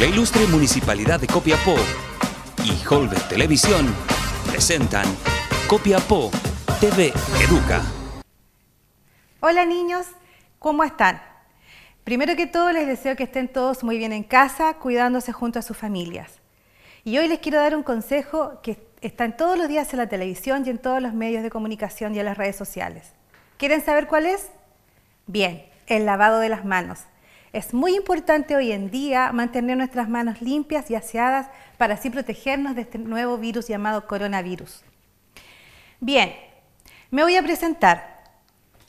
La ilustre Municipalidad de Copiapó y Holbert Televisión presentan Copiapó TV Educa. Hola niños, ¿cómo están? Primero que todo les deseo que estén todos muy bien en casa, cuidándose junto a sus familias. Y hoy les quiero dar un consejo que está en todos los días en la televisión y en todos los medios de comunicación y en las redes sociales. ¿Quieren saber cuál es? Bien, el lavado de las manos. Es muy importante hoy en día mantener nuestras manos limpias y aseadas para así protegernos de este nuevo virus llamado coronavirus. Bien, me voy a presentar.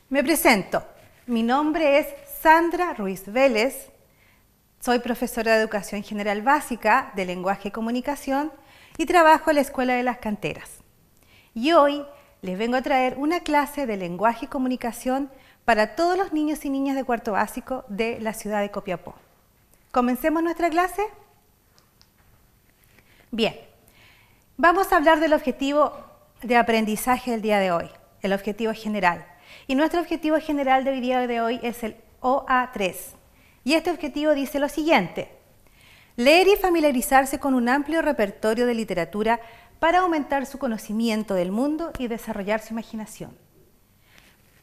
Me presento. Mi nombre es Sandra Ruiz Vélez. Soy profesora de Educación General Básica de Lenguaje y Comunicación y trabajo en la Escuela de las Canteras. Y hoy les vengo a traer una clase de Lenguaje y Comunicación para todos los niños y niñas de cuarto básico de la ciudad de Copiapó. ¿Comencemos nuestra clase? Bien, vamos a hablar del objetivo de aprendizaje del día de hoy, el objetivo general. Y nuestro objetivo general del día de hoy es el OA3. Y este objetivo dice lo siguiente: leer y familiarizarse con un amplio repertorio de literatura para aumentar su conocimiento del mundo y desarrollar su imaginación.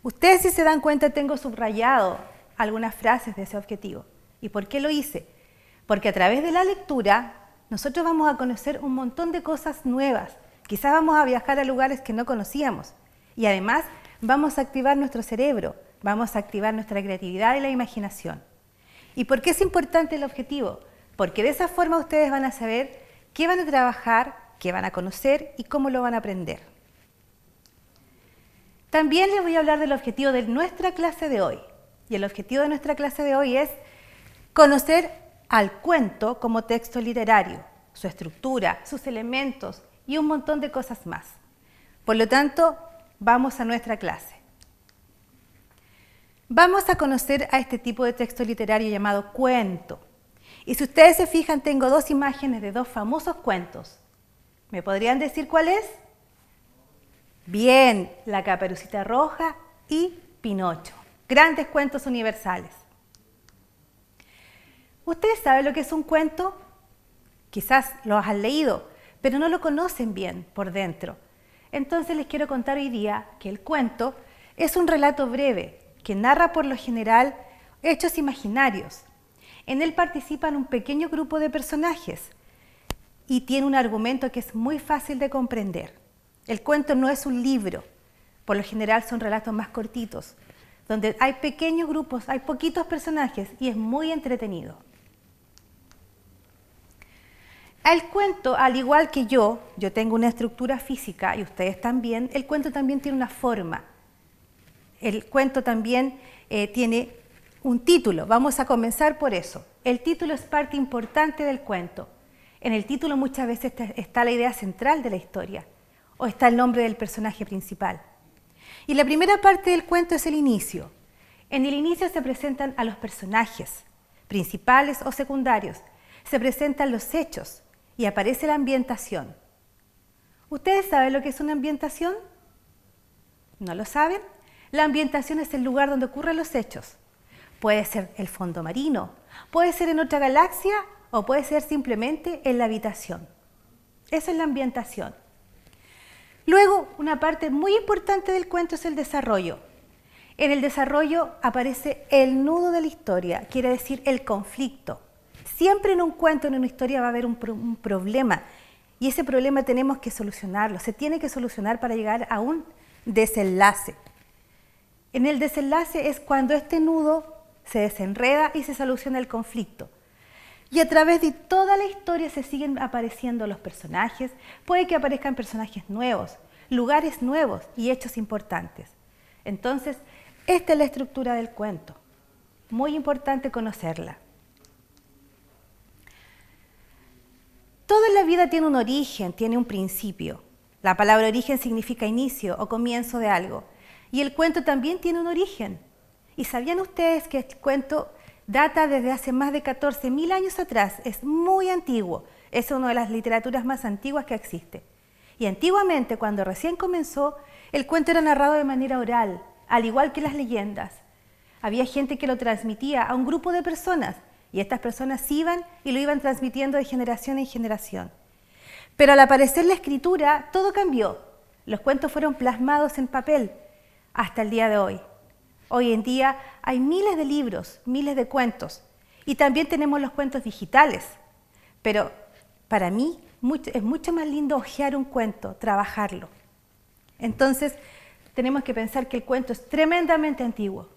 Ustedes, si se dan cuenta, tengo subrayado algunas frases de ese objetivo. ¿Y por qué lo hice? Porque a través de la lectura nosotros vamos a conocer un montón de cosas nuevas. Quizás vamos a viajar a lugares que no conocíamos. Y además vamos a activar nuestro cerebro, vamos a activar nuestra creatividad y la imaginación. ¿Y por qué es importante el objetivo? Porque de esa forma ustedes van a saber qué van a trabajar, qué van a conocer y cómo lo van a aprender. También les voy a hablar del objetivo de nuestra clase de hoy. Y el objetivo de nuestra clase de hoy es conocer al cuento como texto literario, su estructura, sus elementos y un montón de cosas más. Por lo tanto, vamos a nuestra clase. Vamos a conocer a este tipo de texto literario llamado cuento. Y si ustedes se fijan, tengo dos imágenes de dos famosos cuentos. ¿Me podrían decir cuál es? Bien, La Caperucita Roja y Pinocho. Grandes cuentos universales. ¿Ustedes saben lo que es un cuento? Quizás lo han leído, pero no lo conocen bien por dentro. Entonces les quiero contar hoy día que el cuento es un relato breve que narra por lo general hechos imaginarios. En él participan un pequeño grupo de personajes y tiene un argumento que es muy fácil de comprender. El cuento no es un libro, por lo general son relatos más cortitos, donde hay pequeños grupos, hay poquitos personajes y es muy entretenido. El cuento, al igual que yo tengo una estructura física y ustedes también, el cuento también tiene una forma. El cuento también tiene un título. Vamos a comenzar por eso. El título es parte importante del cuento. En el título muchas veces está la idea central de la historia o está el nombre del personaje principal. Y la primera parte del cuento es el inicio. En el inicio se presentan a los personajes, principales o secundarios. Se presentan los hechos y aparece la ambientación. ¿Ustedes saben lo que es una ambientación? ¿No lo saben? La ambientación es el lugar donde ocurren los hechos. Puede ser el fondo marino, puede ser en otra galaxia o puede ser simplemente en la habitación. Esa es la ambientación. Luego, una parte muy importante del cuento es el desarrollo. En el desarrollo aparece el nudo de la historia, quiere decir el conflicto. Siempre en un cuento, en una historia va a haber un problema y ese problema tenemos que solucionarlo, se tiene que solucionar para llegar a un desenlace. En el desenlace es cuando este nudo se desenreda y se soluciona el conflicto. Y a través de toda la historia se siguen apareciendo los personajes, puede que aparezcan personajes nuevos, lugares nuevos y hechos importantes. Entonces, esta es la estructura del cuento. Muy importante conocerla. Todo en la vida tiene un origen, tiene un principio. La palabra origen significa inicio o comienzo de algo. Y el cuento también tiene un origen. ¿Y sabían ustedes que el cuento data desde hace más de 14.000 años atrás? Es muy antiguo. Es una de las literaturas más antiguas que existe. Y antiguamente, cuando recién comenzó, el cuento era narrado de manera oral, al igual que las leyendas. Había gente que lo transmitía a un grupo de personas Y estas personas iban y lo iban transmitiendo de generación en generación. Pero al aparecer la escritura, todo cambió. Los cuentos fueron plasmados en papel hasta el día de hoy. Hoy en día hay miles de libros, miles de cuentos. Y también tenemos los cuentos digitales. Pero para mí es mucho más lindo hojear un cuento, trabajarlo. Entonces, tenemos que pensar que el cuento es tremendamente antiguo.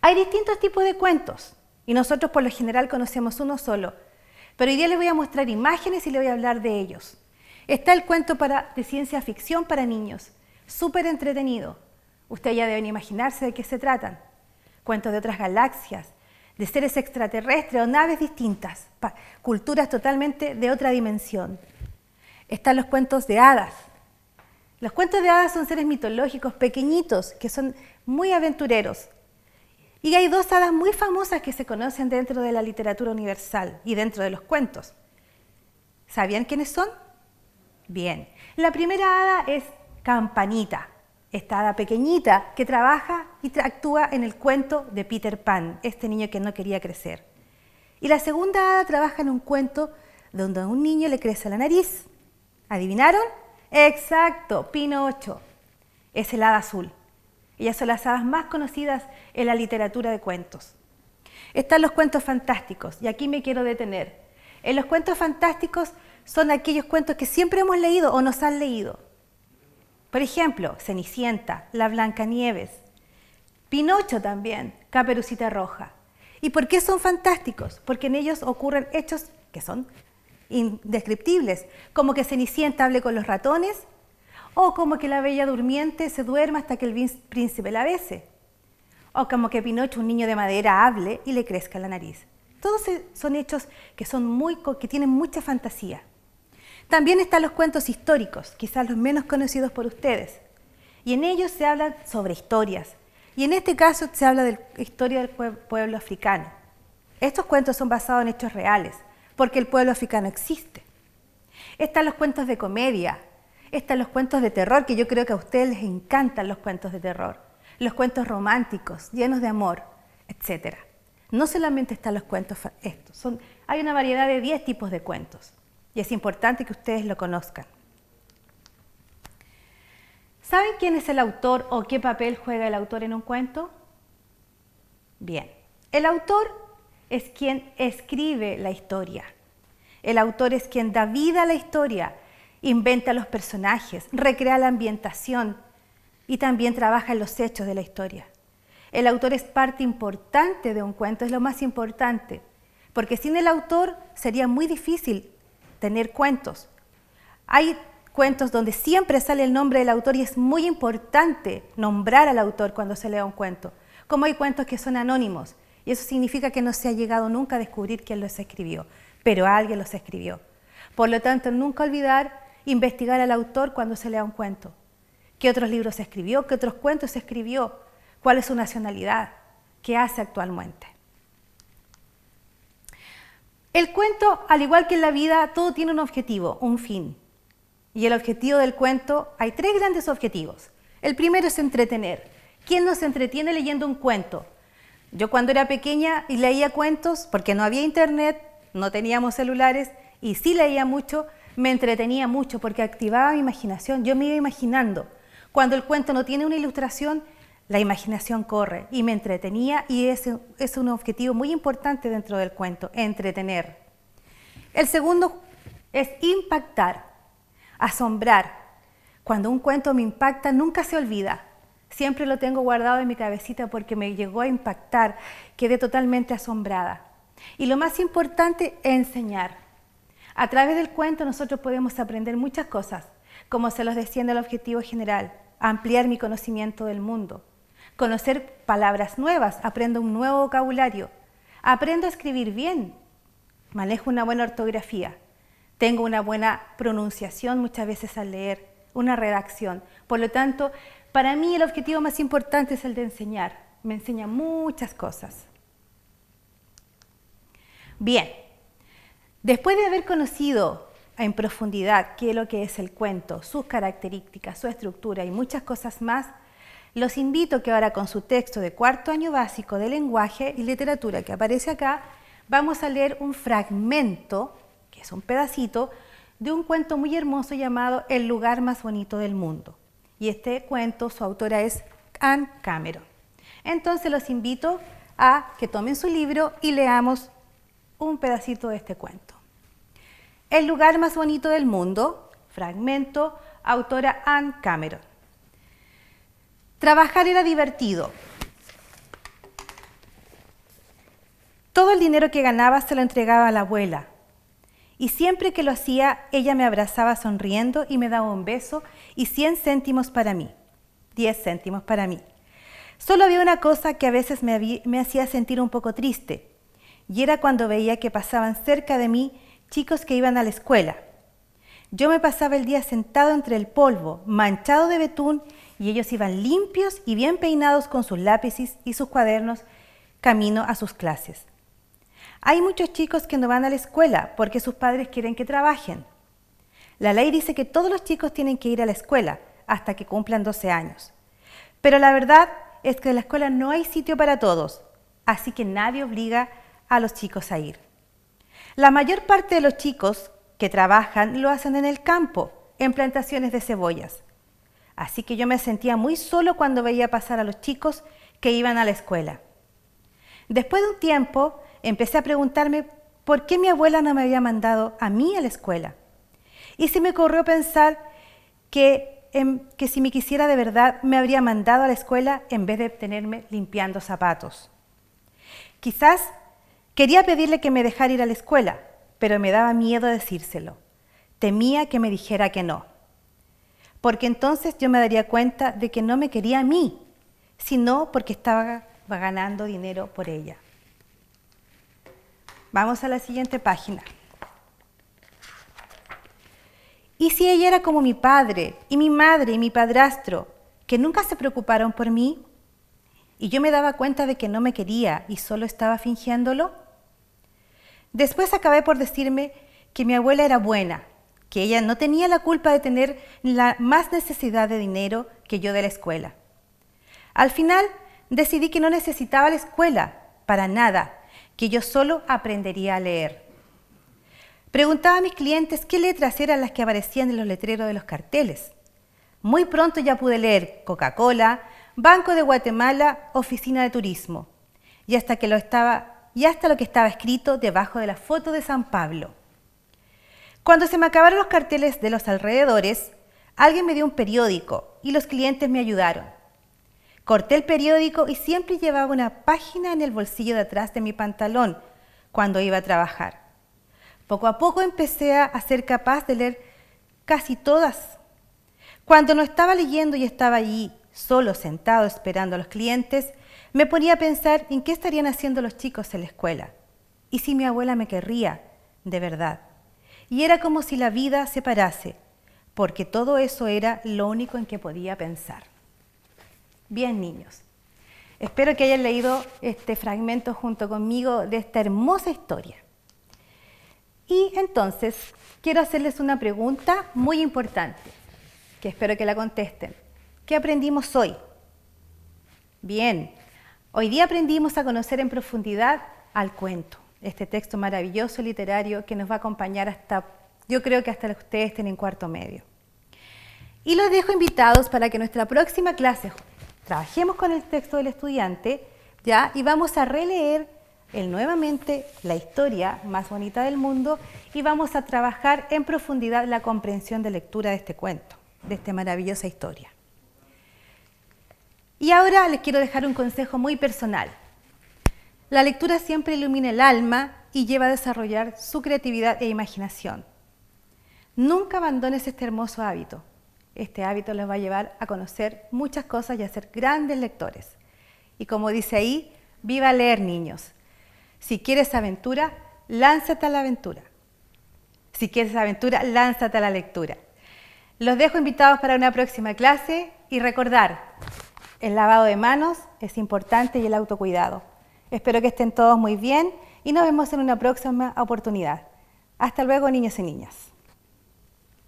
Hay distintos tipos de cuentos y nosotros por lo general conocemos uno solo, pero hoy día les voy a mostrar imágenes y les voy a hablar de ellos. Está el cuento de ciencia ficción para niños, súper entretenido. Ustedes ya deben imaginarse de qué se tratan. Cuentos de otras galaxias, de seres extraterrestres o naves distintas, culturas totalmente de otra dimensión. Están los cuentos de hadas. Los cuentos de hadas son seres mitológicos pequeñitos que son muy aventureros. Y hay dos hadas muy famosas que se conocen dentro de la literatura universal y dentro de los cuentos. ¿Sabían quiénes son? Bien. La primera hada es Campanita, esta hada pequeñita que trabaja y actúa en el cuento de Peter Pan, este niño que no quería crecer. Y la segunda hada trabaja en un cuento donde a un niño le crece la nariz. ¿Adivinaron? Exacto, Pinocho. Es el hada azul. Ellas son las hadas más conocidas en la literatura de cuentos. Están los cuentos fantásticos, y aquí me quiero detener. En los cuentos fantásticos son aquellos cuentos que siempre hemos leído o nos han leído. Por ejemplo, Cenicienta, La Blancanieves, Pinocho también, Caperucita Roja. ¿Y por qué son fantásticos? Porque en ellos ocurren hechos que son indescriptibles, como que Cenicienta hable con los ratones, o como que la Bella Durmiente se duerma hasta que el príncipe la bese, o como que Pinocho, un niño de madera, hable y le crezca la nariz. Todos son hechos que tienen mucha fantasía. También están los cuentos históricos, quizás los menos conocidos por ustedes, y en ellos se habla sobre historias, y en este caso se habla de la historia del pueblo africano. Estos cuentos son basados en hechos reales, porque el pueblo africano existe. Están los cuentos de comedia, están los cuentos de terror, que yo creo que a ustedes les encantan los cuentos de terror, los cuentos románticos, llenos de amor, etc. No solamente están los cuentos estos, hay una variedad de 10 tipos de cuentos, y es importante que ustedes lo conozcan. ¿Saben quién es el autor o qué papel juega el autor en un cuento? Bien, el autor es quien escribe la historia. El autor es quien da vida a la historia, inventa los personajes, recrea la ambientación y también trabaja en los hechos de la historia. El autor es parte importante de un cuento, es lo más importante, porque sin el autor sería muy difícil tener cuentos. Hay cuentos donde siempre sale el nombre del autor y es muy importante nombrar al autor cuando se lea un cuento, como hay cuentos que son anónimos, y eso significa que no se ha llegado nunca a descubrir quién los escribió, pero alguien los escribió. Por lo tanto, nunca olvidar investigar al autor cuando se lea un cuento. ¿Qué otros libros escribió? ¿Qué otros cuentos escribió? ¿Cuál es su nacionalidad? ¿Qué hace actualmente? El cuento, al igual que en la vida, todo tiene un objetivo, un fin. Y el objetivo del cuento, hay 3 grandes objetivos. El primero es entretener. ¿Quién nos entretiene leyendo un cuento? Yo cuando era pequeña y leía cuentos, porque no había internet, no teníamos celulares, y sí leía mucho, me entretenía mucho porque activaba mi imaginación. Yo me iba imaginando. Cuando el cuento no tiene una ilustración, la imaginación corre y me entretenía, y ese es un objetivo muy importante dentro del cuento, entretener. El segundo es impactar, asombrar. Cuando un cuento me impacta, nunca se olvida. Siempre lo tengo guardado en mi cabecita porque me llegó a impactar, quedé totalmente asombrada. Y lo más importante, enseñar. A través del cuento nosotros podemos aprender muchas cosas, como se los decía en el objetivo general, ampliar mi conocimiento del mundo, conocer palabras nuevas, aprendo un nuevo vocabulario, aprendo a escribir bien, manejo una buena ortografía, tengo una buena pronunciación muchas veces al leer, una redacción. Por lo tanto, para mí el objetivo más importante es el de enseñar, me enseña muchas cosas. Bien. Después de haber conocido en profundidad qué es lo que es el cuento, sus características, su estructura y muchas cosas más, Los invito que ahora con su texto de cuarto año básico de lenguaje y literatura que aparece acá, vamos a leer un fragmento, que es un pedacito, de un cuento muy hermoso llamado El lugar más bonito del mundo. Y este cuento, su autora es Anne Cameron. Entonces los invito a que tomen su libro y leamos un pedacito de este cuento. El lugar más bonito del mundo, fragmento, autora Anne Cameron. Trabajar era divertido. Todo el dinero que ganaba se lo entregaba a la abuela. Y siempre que lo hacía, ella me abrazaba sonriendo y me daba un beso y 100 céntimos para mí, 10 céntimos para mí. Solo había una cosa que a veces me hacía sentir un poco triste, y era cuando veía que pasaban cerca de mí chicos que iban a la escuela. Yo me pasaba el día sentado entre el polvo, manchado de betún, y ellos iban limpios y bien peinados con sus lápices y sus cuadernos camino a sus clases. Hay muchos chicos que no van a la escuela porque sus padres quieren que trabajen. La ley dice que todos los chicos tienen que ir a la escuela hasta que cumplan 12 años. Pero la verdad es que en la escuela no hay sitio para todos, así que nadie obliga a los chicos a ir. La mayor parte de los chicos que trabajan lo hacen en el campo, en plantaciones de cebollas. Así que yo me sentía muy solo cuando veía pasar a los chicos que iban a la escuela. Después de un tiempo, empecé a preguntarme por qué mi abuela no me había mandado a mí a la escuela. Y se me ocurrió pensar que si me quisiera de verdad, me habría mandado a la escuela en vez de tenerme limpiando zapatos. Quizás quería pedirle que me dejara ir a la escuela, pero me daba miedo decírselo. Temía que me dijera que no. Porque entonces yo me daría cuenta de que no me quería a mí, sino porque estaba ganando dinero por ella. Vamos a la siguiente página. ¿Y si ella era como mi padre, y mi madre, y mi padrastro, que nunca se preocuparon por mí? Y yo me daba cuenta de que no me quería y solo estaba fingiéndolo. Después acabé por decirme que mi abuela era buena, que ella no tenía la culpa de tener la más necesidad de dinero que yo de la escuela. Al final decidí que no necesitaba la escuela para nada, que yo solo aprendería a leer. Preguntaba a mis clientes qué letras eran las que aparecían en los letreros de los carteles. Muy pronto ya pude leer Coca-Cola, Banco de Guatemala, Oficina de Turismo, y hasta lo que estaba escrito debajo de la foto de San Pablo. Cuando se me acabaron los carteles de los alrededores, alguien me dio un periódico y los clientes me ayudaron. Corté el periódico y siempre llevaba una página en el bolsillo de atrás de mi pantalón cuando iba a trabajar. Poco a poco empecé a ser capaz de leer casi todas. Cuando no estaba leyendo y estaba allí solo sentado esperando a los clientes, me ponía a pensar en qué estarían haciendo los chicos en la escuela y si mi abuela me querría de verdad. Y era como si la vida se parase, porque todo eso era lo único en que podía pensar. Bien, niños, espero que hayan leído este fragmento junto conmigo de esta hermosa historia. Y entonces, quiero hacerles una pregunta muy importante, que espero que la contesten. ¿Qué aprendimos hoy? Bien, hoy día aprendimos a conocer en profundidad al cuento, este texto maravilloso literario que nos va a acompañar hasta, yo creo que hasta que ustedes estén en cuarto medio. Y los dejo invitados para que nuestra próxima clase trabajemos con el texto del estudiante, ¿ya? Y vamos a releer nuevamente la historia más bonita del mundo y vamos a trabajar en profundidad la comprensión de lectura de este cuento, de esta maravillosa historia. Y ahora les quiero dejar un consejo muy personal. La lectura siempre ilumina el alma y lleva a desarrollar su creatividad e imaginación. Nunca abandones este hermoso hábito. Este hábito les va a llevar a conocer muchas cosas y a ser grandes lectores. Y como dice ahí, viva leer, niños. Si quieres aventura, lánzate a la aventura. Si quieres aventura, lánzate a la lectura. Los dejo invitados para una próxima clase y recordar, el lavado de manos es importante y el autocuidado. Espero que estén todos muy bien y nos vemos en una próxima oportunidad. Hasta luego, niños y niñas.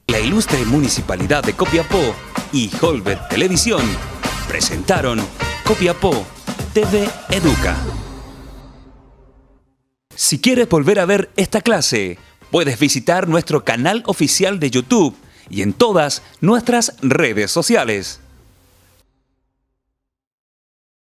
La ilustre Municipalidad de Copiapó y Holbert Televisión presentaron Copiapó TV Educa. Si quieres volver a ver esta clase, puedes visitar nuestro canal oficial de YouTube y en todas nuestras redes sociales.